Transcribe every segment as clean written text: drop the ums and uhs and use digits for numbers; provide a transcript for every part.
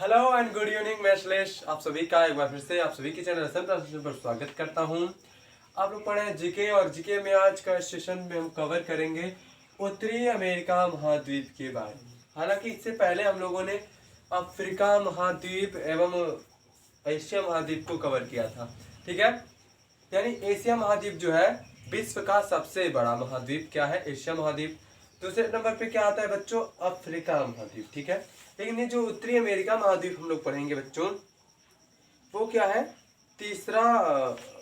Hello and good evening, मैं श्लेष आप सभी का एक बार फिर से आप सभी के चैनल पर स्वागत करता हूं। आप लोग पढ़े जीके और जीके में आज का सेशन में हम कवर करेंगे उत्तरी अमेरिका महाद्वीप के बारे में। हालांकि इससे पहले हम लोगों ने अफ्रीका महाद्वीप एवं एशिया महाद्वीप को कवर किया था। ठीक है, यानी एशिया महाद्वीप जो है विश्व का सबसे बड़ा महाद्वीप क्या है, एशिया महाद्वीप। दूसरे नंबर पे क्या आता है बच्चों, अफ्रीका महाद्वीप। ठीक है, लेकिन ये जो उत्तरी अमेरिका महाद्वीप हम लोग पढ़ेंगे बच्चों, वो क्या है, तीसरा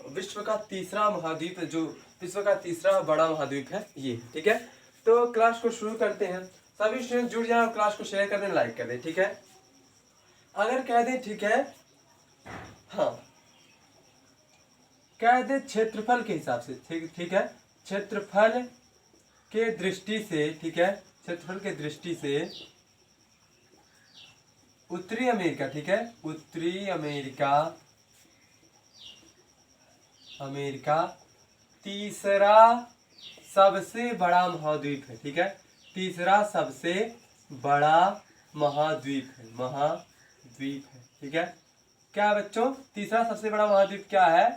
विश्व का तीसरा महाद्वीप, जो विश्व का तीसरा बड़ा महाद्वीप है ये। ठीक है, तो क्लास को शुरू करते हैं। सभी स्टूडेंट जुड़ जाए और क्लास को शेयर कर दें, लाइक कर दें। ठीक है, अगर कह दें, ठीक है, हाँ कह दे क्षेत्रफल के हिसाब से, ठीक है, क्षेत्रफल के दृष्टि से, ठीक है, क्षेत्रफल के दृष्टि से उत्तरी अमेरिका, ठीक है, उत्तरी अमेरिका तीसरा सबसे बड़ा महाद्वीप है। ठीक है, तीसरा सबसे बड़ा महाद्वीप है। ठीक है, क्या बच्चों, तीसरा सबसे बड़ा महाद्वीप क्या है,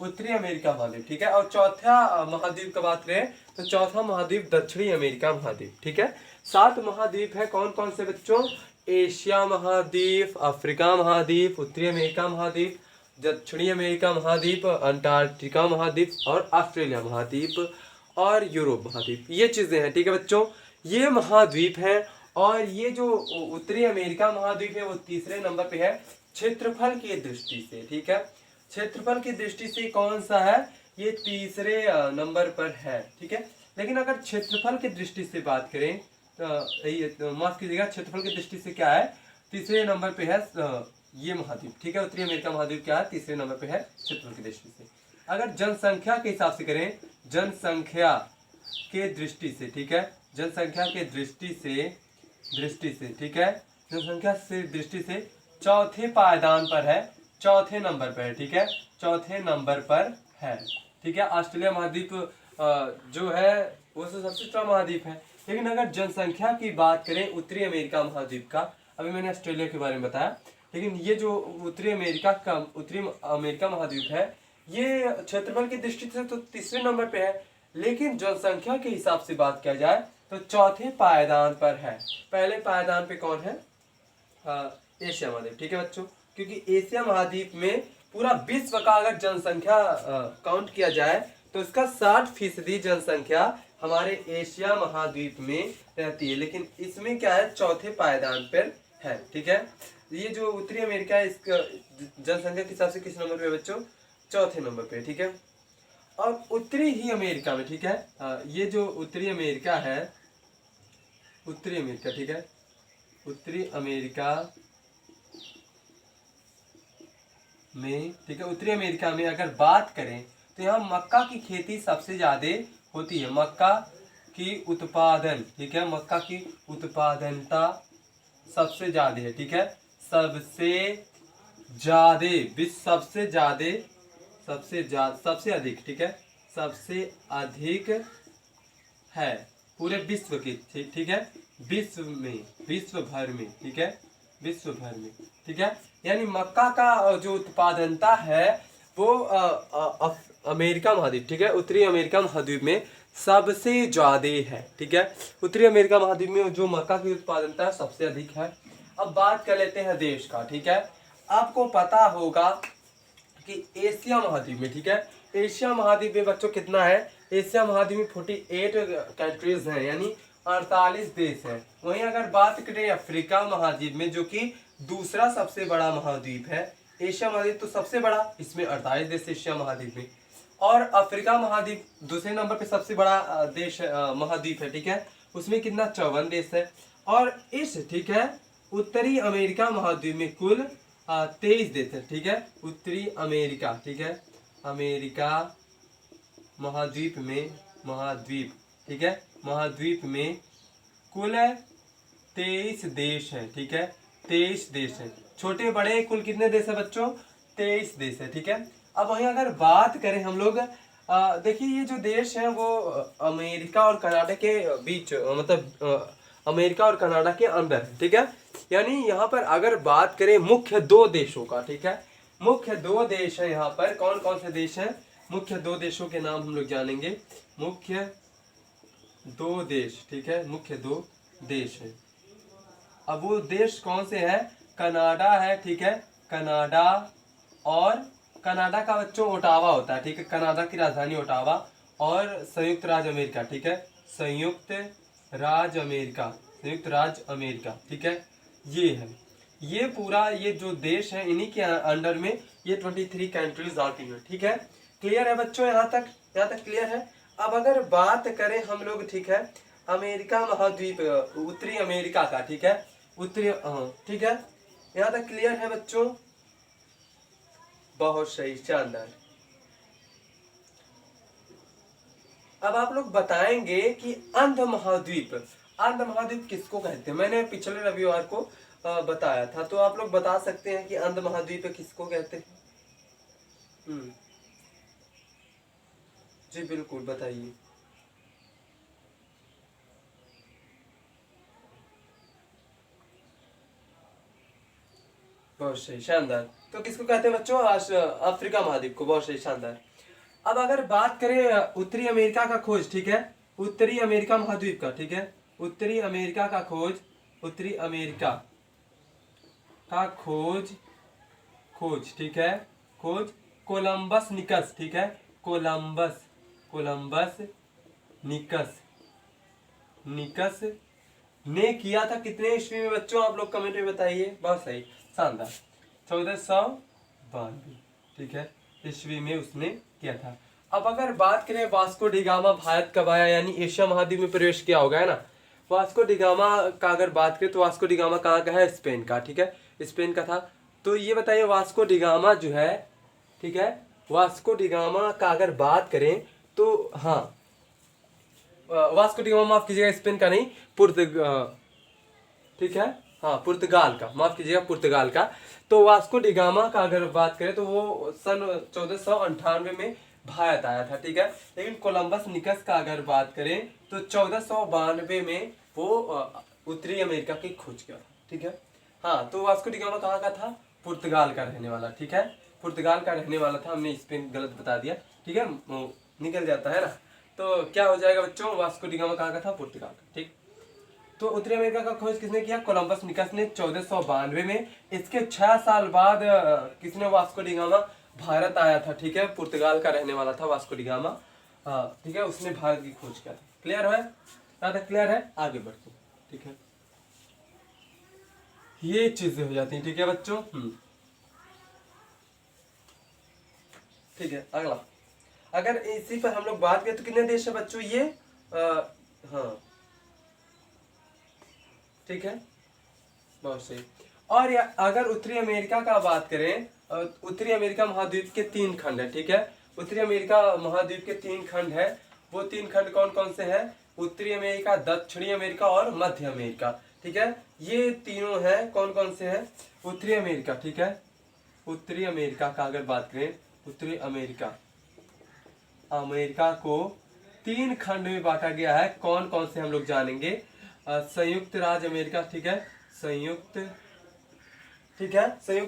उत्तरी अमेरिका महाद्वीप। ठीक है, और चौथा महाद्वीप का बात करें तो चौथा महाद्वीप दक्षिणी अमेरिका महाद्वीप। ठीक है, 7 महाद्वीप है। कौन कौन से बच्चों, एशिया महाद्वीप, अफ्रीका महाद्वीप, उत्तरी अमेरिका महाद्वीप, दक्षिणी अमेरिका महाद्वीप, अंटार्कटिका महाद्वीप और ऑस्ट्रेलिया महाद्वीप और यूरोप महाद्वीप, ये चीजें हैं। ठीक है बच्चों, ये महाद्वीप हैं। और ये जो उत्तरी अमेरिका महाद्वीप है वो तीसरे नंबर पे है क्षेत्रफल की दृष्टि से। ठीक है, क्षेत्रफल की दृष्टि से कौन सा है, ये तीसरे नंबर पर है। ठीक है, लेकिन अगर क्षेत्रफल की दृष्टि से बात करें तो माफ कीजिएगा, क्षेत्रफल की दृष्टि से क्या है, तीसरे नंबर पे है ये महाद्वीप। ठीक है, उत्तरी अमेरिका महाद्वीप क्या है, तीसरे नंबर पे है क्षेत्रफल की दृष्टि से। अगर जनसंख्या के हिसाब से करें, जनसंख्या के दृष्टि से, ठीक है, जनसंख्या के दृष्टि से, ठीक है, जनसंख्या से दृष्टि से चौथे पायदान पर है, चौथे नंबर पर है। ठीक है, चौथे नंबर पर है। ठीक है, ऑस्ट्रेलिया महाद्वीप जो है वो सबसे छोटा महाद्वीप है। लेकिन अगर जनसंख्या की बात करें उत्तरी अमेरिका महाद्वीप का, अभी मैंने ऑस्ट्रेलिया के बारे में बताया, लेकिन ये जो उत्तरी अमेरिका महाद्वीप है, ये क्षेत्रफल की दृष्टि से तो तीसरे नंबर पे है, लेकिन जनसंख्या के हिसाब से बात किया जाए तो चौथे पायदान पर है। पहले पायदान पे कौन है, एशिया महाद्वीप। ठीक है बच्चों, क्योंकि एशिया महाद्वीप में पूरा विश्व का अगर जनसंख्या काउंट किया जाए तो इसका 60% जनसंख्या हमारे एशिया महाद्वीप में रहती है, लेकिन इसमें क्या है, चौथे पायदान पर है। ठीक है, ये जो उत्तरी अमेरिका है इसका जनसंख्या के हिसाब से किस नंबर पे बच्चों, चौथे नंबर पे। ठीक है, और उत्तरी ही अमेरिका में, ठीक है, ये जो उत्तरी अमेरिका है, उत्तरी अमेरिका, ठीक है, उत्तरी अमेरिका में, ठीक है, उत्तरी अमेरिका में अगर बात करें तो यहाँ मक्का की खेती सबसे ज्यादा होती है, मक्का की उत्पादन, ठीक है, मक्का की उत्पादनता सबसे ज्यादा है। ठीक है, सबसे ज्यादा, विश्व सबसे अधिक, ठीक है, सबसे अधिक है पूरे विश्व की। ठीक है, विश्व भर में, ठीक है, विश्व भर में। ठीक है, यानी मक्का का जो उत्पादनता है वो अमेरिका महाद्वीप, ठीक है, उत्तरी अमेरिका महाद्वीप में सबसे ज्यादा है। ठीक है, उत्तरी अमेरिका महाद्वीप में जो मक्का की उत्पादनता सबसे अधिक है। अब बात कर लेते हैं देश का। ठीक है, आपको पता होगा कि एशिया महाद्वीप में, ठीक है, एशिया महाद्वीप में बच्चों कितना है, एशिया महाद्वीप में 48 कंट्रीज हैं, यानी 48 देश हैं। वहीं अगर बात करें अफ्रीका महाद्वीप में, जो कि दूसरा सबसे बड़ा महाद्वीप है, एशिया महाद्वीप तो सबसे बड़ा, इसमें 48 देश एशिया महाद्वीप में, और अफ्रीका महाद्वीप दूसरे नंबर पे सबसे बड़ा देश महाद्वीप है। ठीक है, उसमें कितना, 54 देश है। और इस, ठीक है, उत्तरी अमेरिका महाद्वीप में कुल 23 देश है। ठीक है, उत्तरी अमेरिका, ठीक है, अमेरिका महाद्वीप में, ठीक है, महाद्वीप में कुल 23 देश है। ठीक है, 23 देश है, छोटे बड़े कुल कितने देश है बच्चों, 23 देश है। ठीक है, अब वहीं अगर बात करें हम लोग, देखिए ये जो देश है वो अमेरिका और कनाडा के बीच, मतलब अमेरिका और कनाडा के अंदर है। ठीक है, यानी यहाँ पर अगर बात करें मुख्य दो देशों का, ठीक है, मुख्य दो देश है यहाँ पर, कौन कौन से देश हैं, मुख्य दो देशों के नाम हम लोग जानेंगे, मुख्य दो देश, ठीक है, मुख्य दो देश है। अब वो देश कौन से हैं, कनाडा है, ठीक है, कनाडा, और कनाडा का बच्चों ओटावा होता है, ठीक है, कनाडा की राजधानी ओटावा, और संयुक्त राज्य अमेरिका, ठीक है, संयुक्त राज्य अमेरिका, संयुक्त राज्य अमेरिका, ठीक है, ये है, ये पूरा ये जो देश है इन्हीं के अंडर में ये 23 कंट्रीज आती हैं, ठीक है। क्लियर है बच्चों, यहाँ तक क्लियर है। अब अगर बात करें हम लोग, ठीक है, अमेरिका महाद्वीप, उत्तरी अमेरिका का, ठीक है, उत्तरी, ठीक है, यहाँ तक क्लियर है बच्चों, बहुत सही, शानदार। अब आप लोग बताएंगे कि अंध महाद्वीप, अंध महाद्वीप किसको कहते हैं, मैंने पिछले रविवार को बताया था, तो आप लोग बता सकते हैं कि अंध महाद्वीप किसको कहते हैं। जी बिल्कुल बताइए। बहुत सही, शानदार। तो किसको कहते हैं बच्चों, अफ्रीका महाद्वीप को, बहुत सही, शानदार। अब अगर बात करें उत्तरी अमेरिका का खोज, ठीक है, उत्तरी अमेरिका महाद्वीप का, ठीक है, उत्तरी अमेरिका का खोज, उत्तरी अमेरिका का खोज, ठीक है, खोज कोलंबस निकस, ठीक है, कोलंबस निकस ने किया था कितने ईस्वी में बच्चों, आप लोग कमेंट में बताइए। बहुत सही, शानदार, 1492, ठीक है, ईस्वी में उसने किया था। अब अगर बात करें वास्को डिगामा भारत कब आया, यानी एशिया महाद्वीप में प्रवेश किया होगा, है ना। वास्को डिगामा का अगर बात करें तो वास्को डिगामा कहाँ का है, स्पेन का, ठीक है, स्पेन का था। तो ये बताइए वास्को डिगामा जो है, ठीक है, वास्को डिगामा का अगर बात करें तो, हाँ, वास्को डिगामा, माफ कीजिएगा, स्पेन का नहीं, ठीक है, हाँ, पुर्तगाल का, माफ कीजिएगा, पुर्तगाल का। तो वास्को डिगामा का अगर बात करें तो वो सन 1498 में भारत आया था, ठीक है। लेकिन कोलंबस निकस का अगर बात करें तो 1492 में वो उत्तरी अमेरिका की खोज किया था, ठीक है। हाँ, तो वास्को डिगामा कहाँ का था, पुर्तगाल का रहने वाला, ठीक है, पुर्तगाल का रहने वाला था, हमने स्पेन गलत बता दिया, ठीक है, निकल जाता है ना। तो क्या हो जाएगा बच्चों, वास्को डिगामा कहाँ का था, पुर्तगाल का, ठीक। तो उत्तरी अमेरिका का खोज किसने किया, कोलंबस निकस ने 1492 में। इसके 6 साल बाद किसने, वास्को डिगामा भारत आया था, ठीक है, पुर्तगाल का रहने वाला था वास्को डिगामा, हाँ, ठीक है, उसने भारत की खोज किया था। क्लियर है, यहाँ तक क्लियर है, आगे बढ़ते हैं, ठीक है, ये चीजें हो जाती हैं, ठीक है बच्चों। ठीक है, अगला अगर इसी पर हम लोग बात करें तो कितने देश है बच्चों ये, हाँ, ठीक है, बहुत सही। और अगर उत्तरी अमेरिका का बात करें, उत्तरी अमेरिका महाद्वीप के 3 खंड है, ठीक है, उत्तरी अमेरिका महाद्वीप के 3 खंड है। वो 3 खंड कौन कौन से हैं, उत्तरी अमेरिका, दक्षिणी अमेरिका और मध्य अमेरिका, ठीक है, ये तीनों हैं, कौन कौन से हैं, उत्तरी अमेरिका, ठीक है, उत्तरी अमेरिका का अगर बात करें, उत्तरी अमेरिका को 3 खंड में बांटा गया है, कौन कौन से हम लोग जानेंगे। संयुक्त राज्य अमेरिका, ठीक है, संयुक्त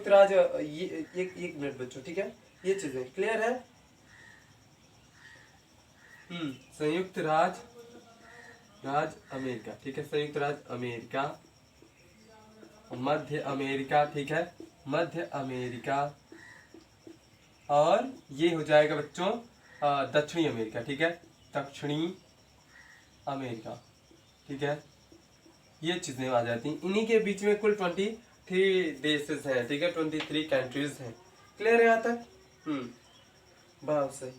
राज्य, ये एक मिनट बच्चों, ठीक है, ये चीजें क्लियर है। संयुक्त राज्य अमेरिका, ठीक है, संयुक्त राज्य अमेरिका, मध्य अमेरिका, ठीक है, मध्य अमेरिका, और ये हो जाएगा बच्चों दक्षिणी अमेरिका, ठीक है, दक्षिणी अमेरिका, ठीक है, ये चीजें आ जाती हैं। इन्हीं के बीच में कुल 23 देशेस हैं, ठीक है, 23 कंट्रीज हैं। क्लियर है यहाँ तक, बहुत सही।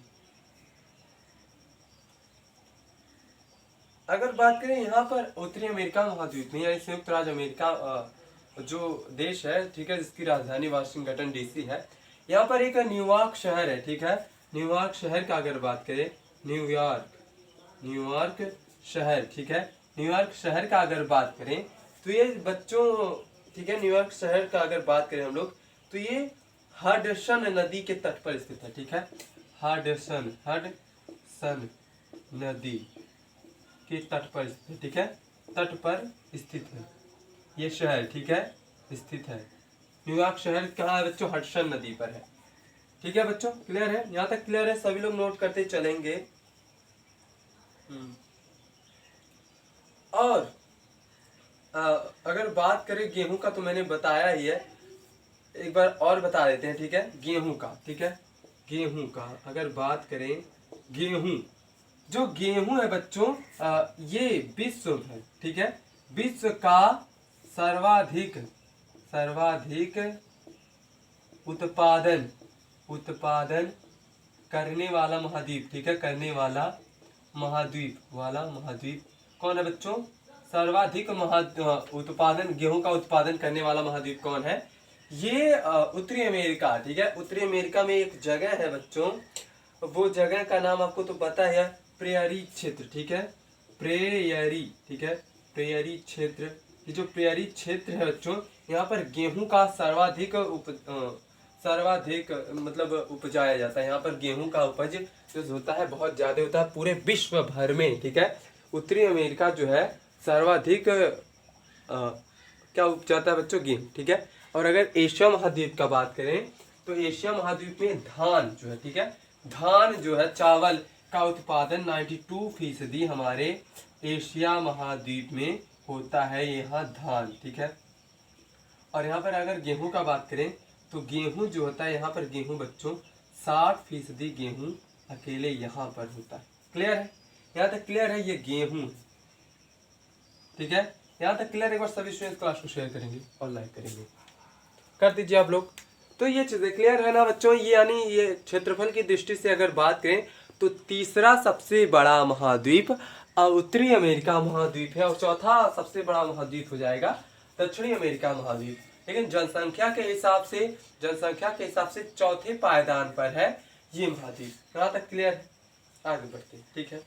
अगर बात करें यहाँ पर उत्तरी अमेरिका महाद्वीप में, यानी संयुक्त राज्य अमेरिका जो देश है, ठीक है, जिसकी राजधानी वाशिंगटन डीसी है, यहाँ पर एक न्यूयॉर्क शहर है, ठीक है, न्यूयॉर्क शहर का अगर बात करें, न्यूयॉर्क शहर, ठीक है, न्यूयॉर्क शहर का अगर बात करें तो ये बच्चों, ठीक है, न्यूयॉर्क शहर का अगर बात करें हम लोग तो ये हडसन नदी के तट पर स्थित है, ठीक है, हडसन नदी के तट पर स्थित है, ठीक है, तट पर स्थित है, ये शहर, ठीक है, स्थित है। न्यूयॉर्क शहर कहाँ है बच्चों? हडसन नदी पर है। ठीक है बच्चों, क्लियर है? यहाँ तक क्लियर है? सभी लोग नोट करते चलेंगे। और अगर बात करें गेहूं का तो मैंने बताया ही है, एक बार और बता देते हैं, ठीक है? गेहूं का, ठीक है, गेहूं का अगर बात करें, गेहूं, जो गेहूं है बच्चों, ये विश्व है, ठीक है, विश्व का सर्वाधिक सर्वाधिक उत्पादन उत्पादन करने वाला महाद्वीप, ठीक है, करने वाला महाद्वीप कौन है बच्चों? सर्वाधिक उत्पादन, गेहूं का उत्पादन करने वाला महाद्वीप कौन है? ये उत्तरी अमेरिका, ठीक है। उत्तरी अमेरिका में एक जगह है बच्चों, वो जगह का नाम आपको तो पता है, प्रेयरी क्षेत्र, ठीक है, प्रेयरी, ठीक है, प्रेयरी क्षेत्र। ये जो प्रेयरी क्षेत्र है बच्चों, यहाँ पर गेहूं का सर्वाधिक मतलब उपजाया जाता है। यहाँ पर गेहूं का उपज जो होता है बहुत ज्यादा होता है पूरे विश्व भर में, ठीक है। उत्तरी अमेरिका जो है सर्वाधिक क्या उपजाता है बच्चों? गेहूं, ठीक है। और अगर एशिया महाद्वीप का बात करें तो एशिया महाद्वीप में धान जो है, ठीक है, धान जो है, चावल का उत्पादन 92% हमारे एशिया महाद्वीप में होता है, यहाँ धान, ठीक है। और यहाँ पर अगर गेहूं का बात करें तो गेहूं जो होता है, यहाँ पर गेहूं बच्चों 60% गेहूं अकेले यहाँ पर होता है। क्लियर है? यहाँ तक क्लियर है? ये गेहूं, ठीक है, यहाँ तक क्लियर। एक बार सभी स्टूडेंट्स क्लास को शेयर करेंगे और लाइक करेंगे, कर दीजिए आप लोग। तो ये चीजें क्लियर है ना बच्चों? ये यानी ये क्षेत्रफल की दृष्टि से अगर बात करें तो तीसरा सबसे बड़ा महाद्वीप उत्तरी अमेरिका महाद्वीप है, और चौथा सबसे बड़ा महाद्वीप हो जाएगा दक्षिणी अमेरिका महाद्वीप। लेकिन जनसंख्या के हिसाब से चौथे पायदान पर है ये महाद्वीप। यहाँ तक क्लियर है? आगे बढ़ते हैं, ठीक है,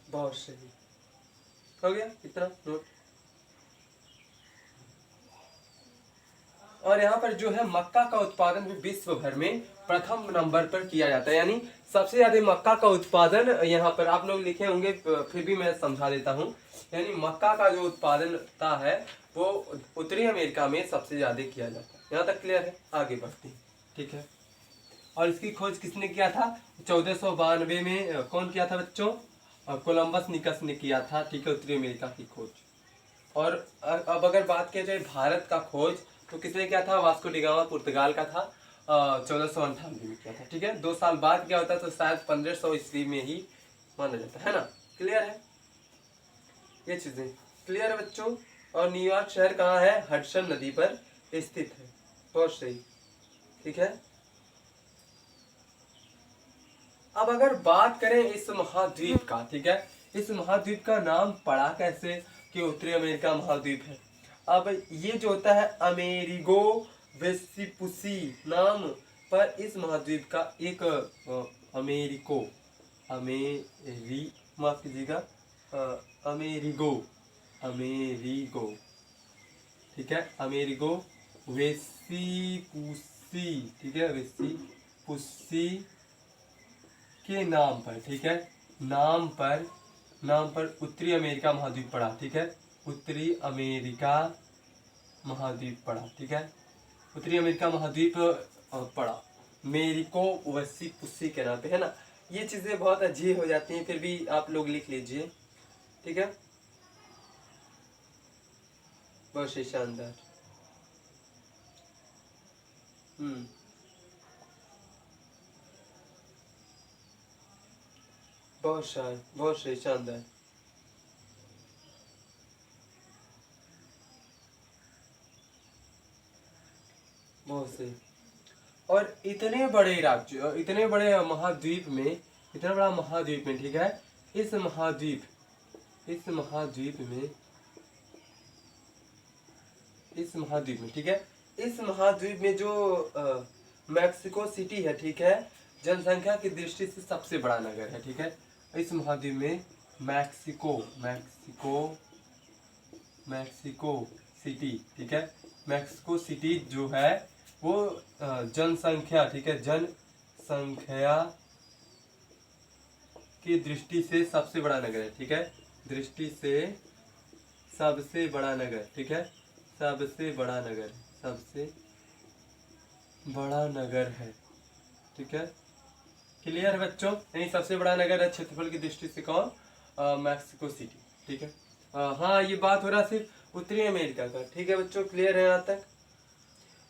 बहुत सही हो गया इतना नोट। और यहाँ पर जो है मक्का का उत्पादन भी विश्व भर में प्रथम नंबर पर किया जाता है, यानी सबसे ज्यादा मक्का का उत्पादन यहाँ पर आप लोग लिखे होंगे, फिर भी मैं समझा देता हूँ। यानी मक्का का जो उत्पादनता है वो उत्तरी अमेरिका में सबसे ज्यादा किया जाता है। यहाँ तक क्लियर है? आगे बढ़ते हैं, ठीक है। और इसकी खोज किसने किया था? 1492 में कौन किया था बच्चों? कोलंबस निकस ने किया था, ठीक है, उत्तरी अमेरिका की खोज। और अब अगर बात किया जाए भारत का खोज तो किसने किया था? वास्को डी गामा पुर्तगाल का था, 1498 में किया था, ठीक है। 2 साल बाद क्या होता है तो शायद 1500 ईस्वी में ही माना जाता है ना। क्लियर है? ये चीजें क्लियर है बच्चों? और न्यूयॉर्क शहर कहाँ है? हडसन नदी पर स्थित है। बहुत सही, ठीक है। अब अगर बात करें इस महाद्वीप का, ठीक है, इस महाद्वीप का नाम पड़ा कैसे कि उत्तरी अमेरिका महाद्वीप है? अब ये जो होता है अमेरिगो वेस्पुसी नाम पर इस महाद्वीप का एक माफ कीजिएगा, अमेरिगो, ठीक है, अमेरिगो वेस्पुसी, ठीक है, वेस्पुसी के नाम पर, ठीक है, नाम पर उत्तरी अमेरिका महाद्वीप पड़ा, ठीक है, उत्तरी अमेरिका महाद्वीप पड़ा, ठीक है, उत्तरी अमेरिका महाद्वीप पड़ा मेरिको वेस्पुसी के नाम पे, है ना। ये चीजें बहुत अजीब हो जाती हैं, फिर भी आप लोग लिख लीजिए, ठीक है, बहुत ही शानदार। बहुत सही शानदार। बहुत सही। और इतने बड़े राज्य, इतने बड़े महाद्वीप में, इतना बड़ा महाद्वीप में, ठीक है, इस महाद्वीप में, ठीक है, इस महाद्वीप में जो मैक्सिको सिटी है, ठीक है, जनसंख्या की दृष्टि से सबसे बड़ा नगर है, ठीक है। इस महाद्वीप में मैक्सिको सिटी, ठीक है, मैक्सिको सिटी जो है वो जनसंख्या, ठीक है, जनसंख्या की दृष्टि से सबसे बड़ा नगर है, ठीक है, दृष्टि से सबसे बड़ा नगर, ठीक है, सबसे बड़ा नगर, सबसे बड़ा नगर है, ठीक है। क्लियर है बच्चों? नहीं, सबसे बड़ा नगर है क्षेत्रफल की दृष्टि से कौन? मैक्सिको सिटी, ठीक है। हाँ, ये बात हो रहा सिर्फ उत्तरी अमेरिका का, ठीक है बच्चों, क्लियर है यहाँ तक।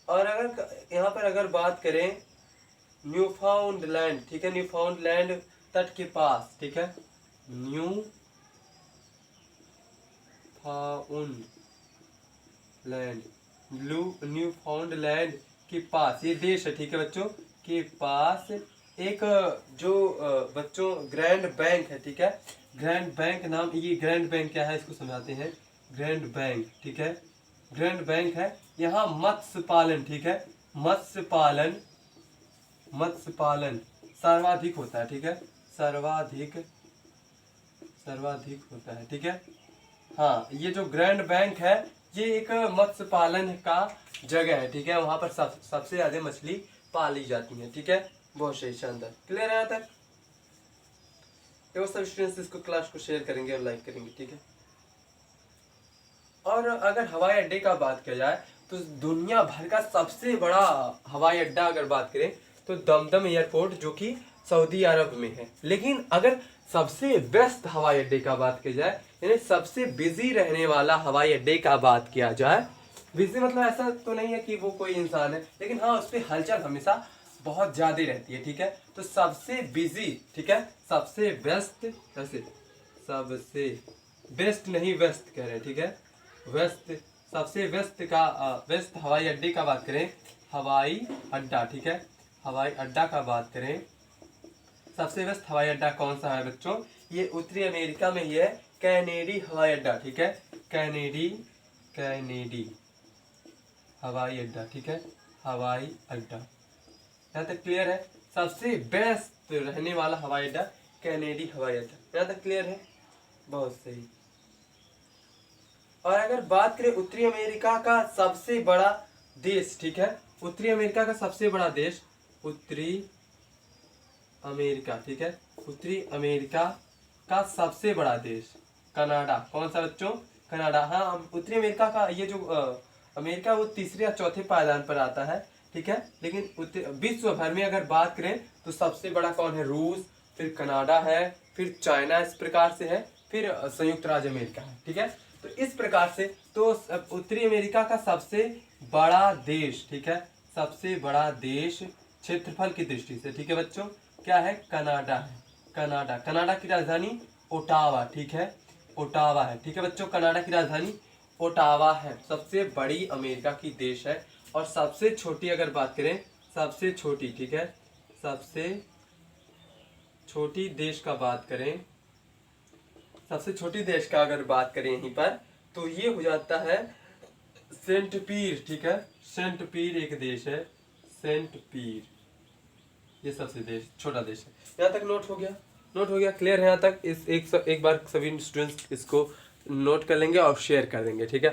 और अगर यहाँ पर अगर बात करें न्यूफाउंडलैंड, ठीक है, न्यूफाउंडलैंड तट के पास, ठीक है, न्यूफाउंडलैंड के पास, ये देश है, ठीक है बच्चों, के पास एक जो बच्चों ग्रैंड बैंक है, ठीक है, ग्रैंड बैंक नाम, ये ग्रैंड बैंक क्या है इसको समझाते हैं। ग्रैंड बैंक, ठीक है, ग्रैंड बैंक है, यहाँ मत्स्य पालन, ठीक है, मत्स्य पालन, मत्स्य पालन सर्वाधिक होता है, ठीक है, सर्वाधिक, सर्वाधिक होता है, ठीक है। हाँ, ये जो ग्रैंड बैंक है ये एक मत्स्य पालन का जगह है, ठीक है, वहां पर सबसे ज्यादा मछली पाली जाती है, ठीक है। बहुत सही, शानदार, क्लियर है यहाँ तक? तो सब स्टूडेंट्स इसको क्लास को शेयर करेंगे और लाइक करेंगे, ठीक है। और अगर हवाई अड्डे का बात किया जाए तो दुनिया भर का सबसे बड़ा हवाई अड्डा अगर बात करें तो दमदम एयरपोर्ट, जो कि सऊदी अरब में है। लेकिन अगर सबसे बेस्ट हवाई अड्डे का बात किया जाए, यानी सबसे बिजी रहने वाला हवाई अड्डे का बात किया जाए, बिजी मतलब ऐसा तो नहीं है कि वो कोई इंसान है, लेकिन हाँ उस पर हलचल हमेशा बहुत ज्यादा रहती है, ठीक है। तो सबसे बिजी, ठीक है, सबसे बेस्ट, ऐसे सबसे बेस्ट नहीं वेस्ट कह रहे, ठीक है, व्यस्त, सबसे व्यस्त का व्यस्त हवाई अड्डे का बात करें, हवाई अड्डा, ठीक है, हवाई अड्डा का बात करें, सबसे व्यस्त हवाई अड्डा कौन सा है बच्चों? ये उत्तरी अमेरिका में ही है, कैनेडी हवाई अड्डा, ठीक है, कैनेडी हवाई अड्डा, ठीक है, हवाई अड्डा। यहाँ तक क्लियर है? सबसे बेस्ट रहने वाला हवाई अड्डा कैनेडी हवाई अड्डा, यहाँ तक क्लियर है? बहुत सही। और अगर बात करें उत्तरी अमेरिका का सबसे बड़ा देश, ठीक है, उत्तरी अमेरिका का सबसे बड़ा देश, उत्तरी अमेरिका, ठीक है, उत्तरी अमेरिका का सबसे बड़ा देश कनाडा। कौन सा बच्चों? कनाडा। हाँ, उत्तरी अमेरिका का ये जो अमेरिका वो तीसरे या चौथे पायदान पर आता है, ठीक है। लेकिन विश्व भर में अगर बात करें तो सबसे बड़ा कौन है? रूस, फिर कनाडा है, फिर चाइना इस प्रकार से है, फिर संयुक्त राज्य अमेरिका है, ठीक है। तो इस प्रकार से तो उत्तरी अमेरिका का सबसे बड़ा देश, ठीक है, सबसे बड़ा देश क्षेत्रफल की दृष्टि से, ठीक है बच्चों, क्या है? कनाडा है। कनाडा, कनाडा की राजधानी ओटावा, ठीक है, ओटावा है, ठीक है बच्चों, कनाडा की राजधानी ओटावा है। सबसे बड़ी अमेरिका की देश है। और सबसे छोटी अगर बात करें, सबसे छोटी, ठीक है, सबसे छोटी देश का बात करें, सबसे छोटी देश का अगर बात करें यहीं पर, तो ये हो जाता है सेंट पीर, ठीक है, सेंट पीर एक देश है, सेंट पीर, ये सबसे देश छोटा देश है। यहाँ तक नोट हो गया? नोट हो गया, क्लियर है यहाँ तक? इस एक बार सभी स्टूडेंट्स इसको नोट कर लेंगे और शेयर कर देंगे, ठीक है,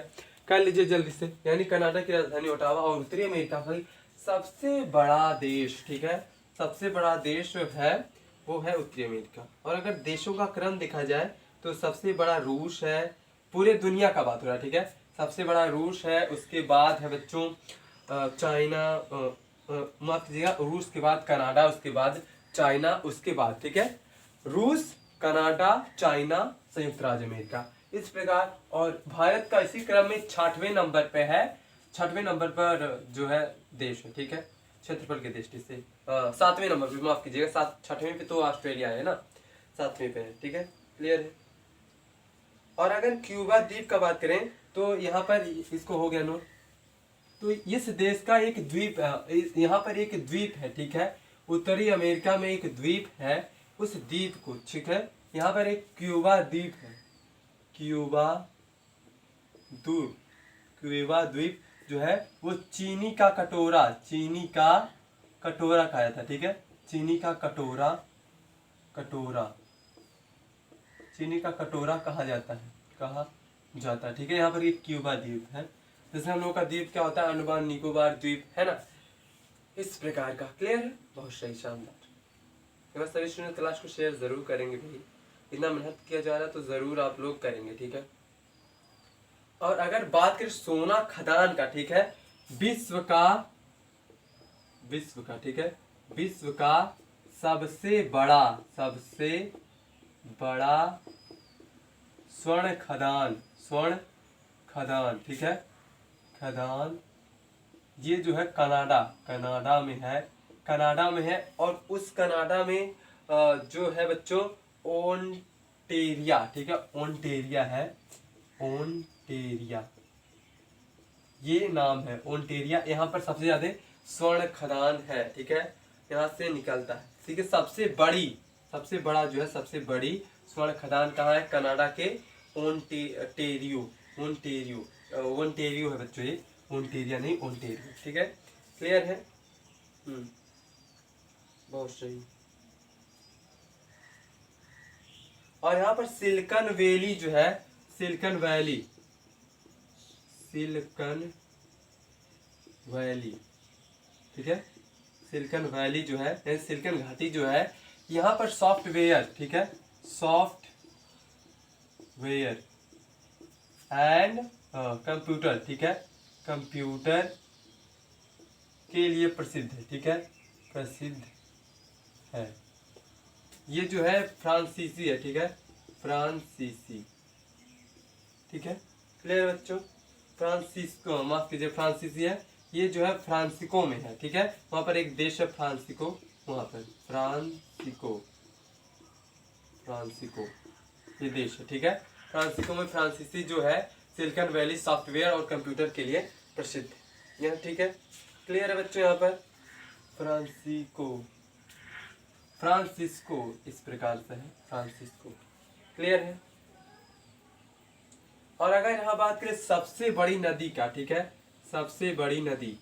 कर लीजिए जल्दी से। यानी कनाडा की राजधानी ओटावा और उत्तरी अमेरिका का सबसे बड़ा देश, ठीक है, सबसे बड़ा देश जो है वो है उत्तरी अमेरिका। और अगर देशों का क्रम देखा जाए तो सबसे बड़ा रूस है, पूरे दुनिया का बात हो रहा है, ठीक है, सबसे बड़ा रूस है, उसके बाद है बच्चों चाइना, माफ कीजिएगा, रूस के बाद कनाडा, उसके बाद चाइना, उसके बाद, ठीक है, रूस, कनाडा, चाइना, संयुक्त राज्य अमेरिका, इस प्रकार। और भारत का इसी क्रम में 6वें नंबर पे है, 6वें नंबर पर जो है देश है, ठीक है, क्षेत्रफल की दृष्टि से 7वें नंबर पे, माफ कीजिएगा, 6वें पे तो ऑस्ट्रेलिया है ना, 7वें पे है, ठीक है, क्लियर है। और अगर क्यूबा द्वीप का बात करें तो यहाँ पर इसको हो गया नोट। तो इस देश का एक द्वीप, यहाँ पर एक द्वीप है, ठीक है, उत्तरी अमेरिका में एक द्वीप है, उस द्वीप को, ठीक है, यहाँ पर एक क्यूबा द्वीप है, क्यूबा द्वीप, क्यूबा द्वीप जो है वो चीनी का कटोरा, चीनी का कटोरा कहा जाता है, ठीक है, चीनी का कटोरा, कटोरा, चीनी का कटोरा कहा जाता है, कहा जाता है, ठीक है। यहाँ पर एक क्यूबा द्वीप है, जैसे हम लोग का द्वीप क्या होता है? अंडमान निकोबार द्वीप, है ना, इस प्रकार का, क्लियर है? बहुत सही, शानदार। सभी स्टूडेंट क्लास को शेयर जरूर करेंगे भाई, इतना मेहनत किया जा रहा है तो जरूर आप लोग करेंगे, ठीक है। और अगर बात करें सोना खदान का, ठीक है, विश्व का ठीक है, विश्व का सबसे बड़ा स्वर्ण खदान, ठीक है, खदान, ये जो है कनाडा में है। और उस कनाडा में जो है बच्चों ओंटेरिया, ठीक है, ओंटेरिया ये नाम है, ओंटेरिया। यहाँ पर सबसे ज्यादा स्वर्ण खदान है, ठीक है, यहाँ से निकलता है, ठीक है। सबसे बड़ा जो है, सबसे बड़ी स्वर्ण खदान कहाँ है? कनाडा के ओंटेरियो है बच्चों, ये ओंटेरिया नहीं, ओंटेरियो, ठीक है। क्लियर है? बहुत सही। और यहाँ पर सिलिकॉन वैली जो है, सिलिकॉन वैली, ठीक है, सिलिकॉन वैली जो है, सिलिकॉन घाटी जो है, यहाँ पर सॉफ्टवेयर, ठीक है, सॉफ्टवेयर एंड कंप्यूटर, ठीक है, कंप्यूटर के लिए प्रसिद्ध है, ठीक है, प्रसिद्ध है। ये जो है फ्रांसीसी है, ठीक है, फ्रांसीसी, ठीक है। क्लियर बच्चों? फ्रांसिस्को, माफ कीजिए, फ्रांसीसी है। ये जो है फ्रांसिको में है, ठीक है, वहां पर एक देश है फ्रांसिको, वहां पर फ्रांसिको ये देश है, ठीक है। फ्रांसिको में फ्रांसीसी जो है सिलिकॉन वैली सॉफ्टवेयर और कंप्यूटर के लिए प्रसिद्ध है, यह ठीक है। क्लियर है बच्चों? यहाँ पर फ्रांसिस्को इस प्रकार से है, फ्रांसिस्को। क्लियर है? और अगर यहाँ बात करें सबसे बड़ी नदी का, ठीक है, सबसे बड़ी नदी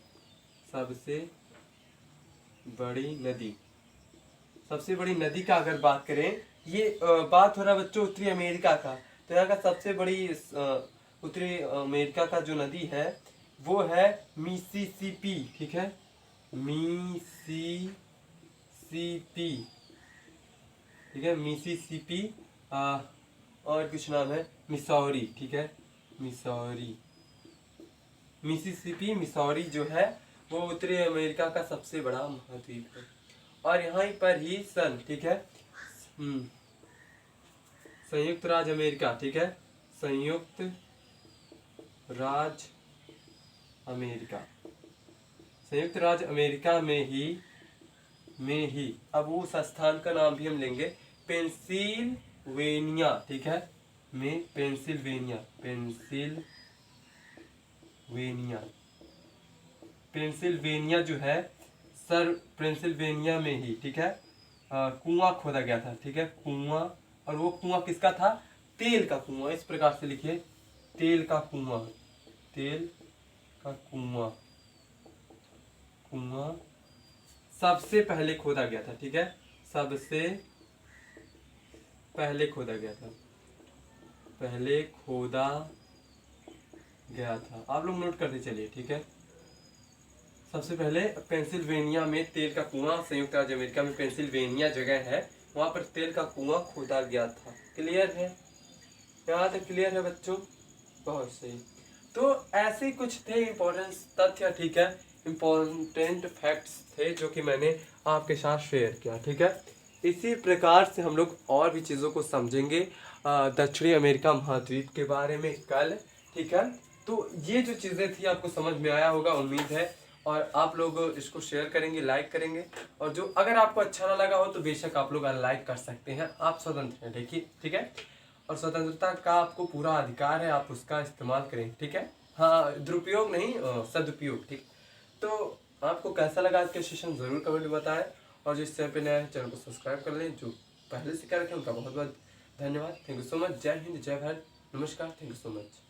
का अगर बात करें, ये बात हो रहा है बच्चों उत्तरी अमेरिका का, तो यहाँ का सबसे बड़ी उत्तरी अमेरिका का जो नदी है वो है मिसिसिपी, ठीक है, मिसिसिपी, ठीक है, मिसिसिपी। और कुछ नाम है मिसौरी, ठीक है, मिसौरी जो है वो उत्तरी अमेरिका का सबसे बड़ा महाद्वीप है। और यहाँ पर ही ठीक है, संयुक्त राज्य अमेरिका, ठीक है, संयुक्त राज्य अमेरिका में ही अब उस स्थान का नाम भी हम लेंगे पेंसिल्वेनिया, ठीक है, में पेंसिल्वेनिया जो है सर, पेंसिल्वेनिया में ही, ठीक है, कुआं खोदा गया था, ठीक है, कुआं। और वो कुआं किसका था? तेल का कुआं, इस प्रकार से लिखिए, तेल का कुआं सबसे पहले खोदा गया था, ठीक है, सबसे पहले खोदा गया था। आप लोग नोट करते चलिए, ठीक है। सबसे पहले पेंसिल्वेनिया में तेल का कुआं, संयुक्त राज्य अमेरिका में पेंसिल्वेनिया जगह है, वहां पर तेल का कुआं खोदा गया था। क्लियर है? यहाँ तक क्लियर है बच्चों? बहुत सही। तो ऐसे कुछ थे इम्पोर्टेंट तथ्य, ठीक है, इम्पोर्टेंट फैक्ट्स थे जो कि मैंने आपके साथ शेयर किया, ठीक है। इसी प्रकार से हम लोग और भी चीज़ों को समझेंगे दक्षिणी अमेरिका महाद्वीप के बारे में कल, ठीक है। तो ये जो चीज़ें थी आपको समझ में आया होगा, उम्मीद है, और आप लोग इसको शेयर करेंगे, लाइक करेंगे, और जो अगर आपको अच्छा ना लगा हो तो बेशक आप लोग अनलाइक कर सकते हैं, आप स्वतंत्र हैं, देखिए, ठीक है। और स्वतंत्रता का आपको पूरा अधिकार है, आप उसका इस्तेमाल करें, ठीक है। हाँ, दुरुपयोग नहीं, सदुपयोग, ठीक। तो आपको कैसा लगा आज का सेशन ज़रूर कमेंट में बताएं, और जिस चैनल पे नया है चैनल को सब्सक्राइब कर लें, जो पहले से कर रखे हैं उनका बहुत बहुत धन्यवाद। Thank you so much. जय हिंद, जय भारत, नमस्कार, थैंक यू सो मच।